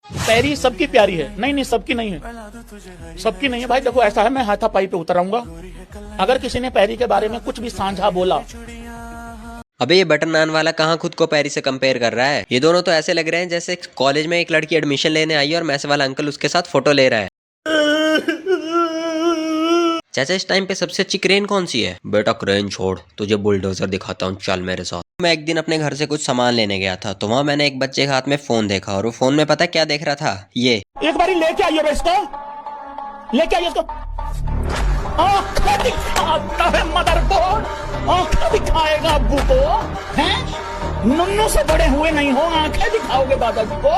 पैरी सबकी प्यारी है। नहीं नहीं, सबकी नहीं है, सबकी नहीं है भाई। देखो ऐसा है, मैं हाथापाई पे उतर आऊंगा अगर किसी ने पैरी के बारे में कुछ भी साझा बोला। अबे ये बटर नान वाला कहाँ खुद को पैरी से कंपेयर कर रहा है। ये दोनों तो ऐसे लग रहे हैं जैसे कॉलेज में एक लड़की एडमिशन लेने आई है और मैथ वाला अंकल उसके साथ फोटो ले रहा है। चाचा इस टाइम पे सबसे अच्छी क्रेन कौन सी है? बेटा क्रेन छोड़, तुझे बुलडोजर दिखाता हूँ, चल मेरे साथ। मैं एक दिन अपने घर से कुछ सामान लेने गया था तो वहाँ मैंने एक बच्चे के हाथ में फोन देखा और वो फोन में पता क्या देख रहा था? ये एक बारी लेके आइए इसको, लेके आइए इसको। आंखें दिखाता है मदरबोर्ड, आंखें दिखाएगा अब्बू को, हैं? नुन्नू से बड़े हुए नहीं हो, आंखें दिखाओगे दादाजी को।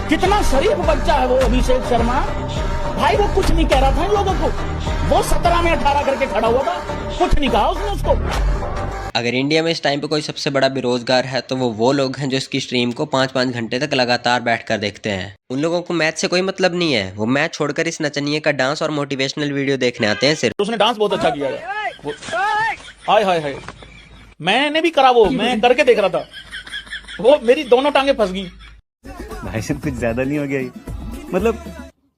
कितना शरीफ बच्चा है वो अभिषेक शर्मा भाई। वो कुछ नहीं कह रहा था इन लोगों को, वो 17 में 18 करके खड़ा हुआ था, कुछ नहीं कहा उसने उसको। अगर इंडिया में इस टाइम पे कोई सबसे बड़ा बेरोजगार है तो वो लोग हैं जो इसकी स्ट्रीम को 5-5 घंटे तक लगातार बैठकर देखते हैं। उन लोगों को मैथ से कोई मतलब नहीं है, वो मैथ छोड़कर इस नचनिए का डांस और मोटिवेशनल वीडियो देखने आते हैं सिर्फ। उसने डांस बहुत अच्छा किया है। हाय हाय हाय, मैंने भी करा, वो मैं करके देख रहा था, वो मेरी दोनों टांगे फंस गई। भाई साहब कुछ ज्यादा नहीं हो गया ये? मतलब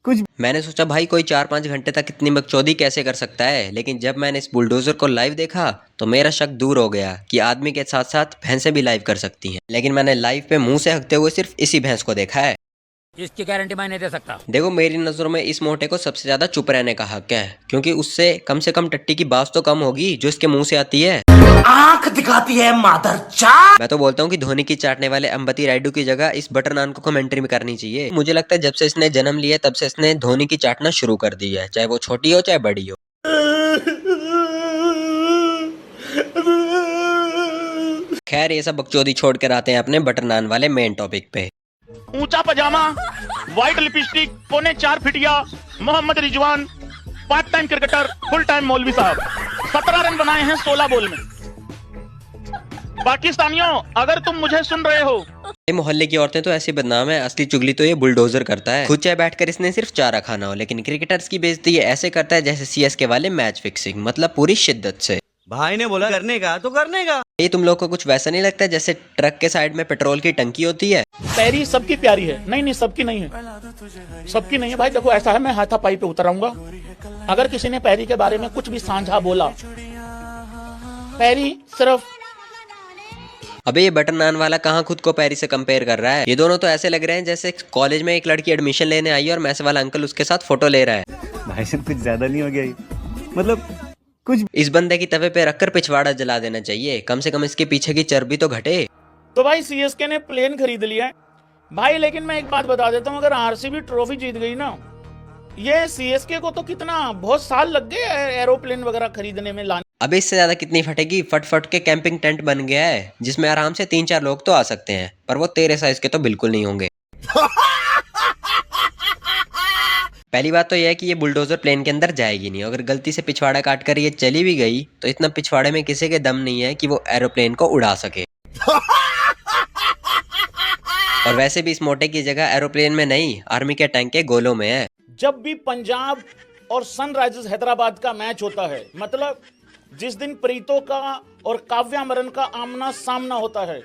कुछ। मैंने सोचा भाई कोई 4-5 घंटे तक इतनी बकचोदी कैसे कर सकता है, लेकिन जब मैंने इस बुलडोजर को लाइव देखा तो मेरा शक दूर हो गया कि आदमी के साथ साथ भैंसें भी लाइव कर सकती हैं। लेकिन मैंने लाइव पे मुंह से हकते हुए सिर्फ इसी भैंस को देखा है। इसकी गारंटी मैं नहीं दे सकता। देखो मेरी नजरों में इस मोटे को सबसे ज्यादा चुप रहने का हक है, क्योंकि उससे कम से कम टट्टी की बात तो कम होगी जो इसके मुंह से आती है। आंख दिखाती है मादरचोद। मैं तो बोलता हूँ कि धोनी की चाटने वाले अंबती रायडू की जगह इस बटर नान को कमेंट्री में करनी चाहिए। मुझे लगता है जब से इसने जन्म लिया तब से इसने धोनी की चाटना शुरू कर दी है, चाहे वो छोटी हो चाहे बड़ी हो। खैर ये सब बकचोदी छोड़ कर आते हैं अपने बटर नान वाले मेन टॉपिक पे। ऊंचा पजामा, व्हाइट लिपस्टिक, 4.25 फीटिया, Mohammad Rizwan, part time cricketer, full time मौलवी साहब, 17 रन बनाए हैं 16 बॉल में। पाकिस्तानियों अगर तुम मुझे सुन रहे हो, ये मोहल्ले की औरतें तो ऐसी बदनाम है, असली चुगली तो ये बुलडोजर करता है। खुद चाहे बैठकर इसने सिर्फ चारा खाना हो, लेकिन क्रिकेटर्स की बेइज्जती ये ऐसे करता है जैसे सीएसके वाले मैच फिक्सिंग, मतलब पूरी शिद्दत से। भाई ने बोला करने का तो करने का। ये तुम लोग को कुछ वैसा नहीं लगता जैसे ट्रक के साइड में पेट्रोल की टंकी होती है? पैरी सबकी प्यारी है। नहीं नहीं, सबकी नहीं है, सबकी नहीं है भाई। देखो ऐसा है, मैं हाथापाई पे उतर आऊंगा अगर किसी ने पैरी के बारे में कुछ भी साझा बोला। पैरी सिर्फ। अबे ये बटर नान वाला कहाँ खुद को पैरी से कंपेयर कर रहा है। ये दोनों तो ऐसे लग रहे हैं जैसे कॉलेज में एक लड़की एडमिशन लेने आई है और मैथ वाला अंकल उसके साथ फोटो ले रहा है। भाई साहब कुछ ज्यादा नहीं हो गया ये? मतलब कुछ। इस बंदे की तवे पे रखकर पिछवाड़ा जला देना चाहिए, कम से कम इसके पीछे की चर्बी तो घटे। तो भाई सीएसके ने प्लेन खरीद लिया है भाई, लेकिन मैं एक बात बता देता हूँ, अगर आरसीबी ट्रॉफी जीत गई ना, ये सीएसके को तो कितना बहुत साल लग गए एरोप्लेन वगैरह खरीदने में, लाने। अबे इससे ज्यादा कितनी फटेगी, फट फट के कैंपिंग टेंट बन गया है जिसमें आराम से 3-4 लोग तो आ सकते हैं, पर वो तेरे साइज के तो बिल्कुल नहीं होंगे। पहली बात तो यह है कि ये बुलडोजर प्लेन के अंदर जाएगी नहीं, अगर गलती से पिछवाड़ा काट कर ये चली भी गई तो इतना पिछवाड़े में किसी के दम नहीं है कि वो एरोप्लेन को उड़ा सके। और वैसे भी इस मोटे की जगह एरोप्लेन में नहीं, आर्मी के टैंक के गोलों में है। जब भी पंजाब और सनराइजर्स हैदराबाद का मैच होता है, मतलब जिस दिन प्रीतो का और काव्यामरन का आमना सामना होता है,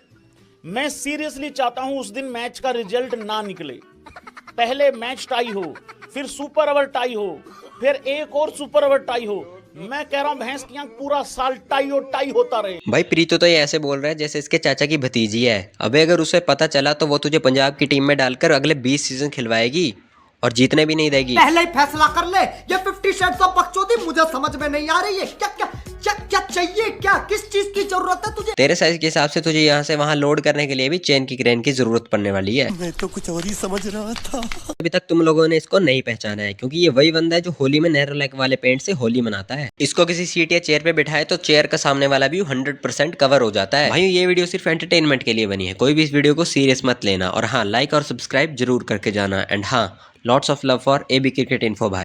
मैं सीरियसली चाहता हूं उस दिन मैच का रिजल्ट ना निकले। पहले मैच टाई हो, फिर सुपर ओवर टाई हो, फिर एक और सुपर ओवर टाई हो। मैं कह रहा हूं भैंस की आंख पूरा साल टाई और टाई होता रहे। भाई प्रीतो तो ये ऐसे बोल रहा है जैसे इसके चाचा की भतीजी है। अबे अगर उसे पता चला तो वो तुझे पंजाब की टीम में डालकर अगले 20 सीजन खिलवाएगी और जीतने भी नहीं देगी। पहले ही फैसला कर ले, ये 50 शेड्स ऑफ बकचोदी मुझे समझ में नहीं आ रही है। क्या क्या क्या क्या चाहिए, क्या किस चीज की जरूरत है तुझे? तेरे साइज के हिसाब से तुझे यहाँ से वहाँ लोड करने के लिए भी चेन की क्रेन की जरूरत पड़ने वाली है। मैं तो कुछ और ही समझ रहा था। अभी तक तुम लोगों ने इसको नहीं पहचाना है, क्योंकि ये वही बंदा है जो होली में नेरोलैक वाले पेंट से होली मनाता है। इसको किसी सीट या चेयर पे बिठाए तो चेयर का सामने वाला व्यू 100% कवर हो जाता है। भाई ये वीडियो सिर्फ एंटरटेनमेंट के लिए बनी है, कोई भी इस वीडियो को सीरियस मत लेना। और हाँ, लाइक और सब्सक्राइब जरूर करके जाना। एंड हाँ, lots of love for AB cricket info भाई।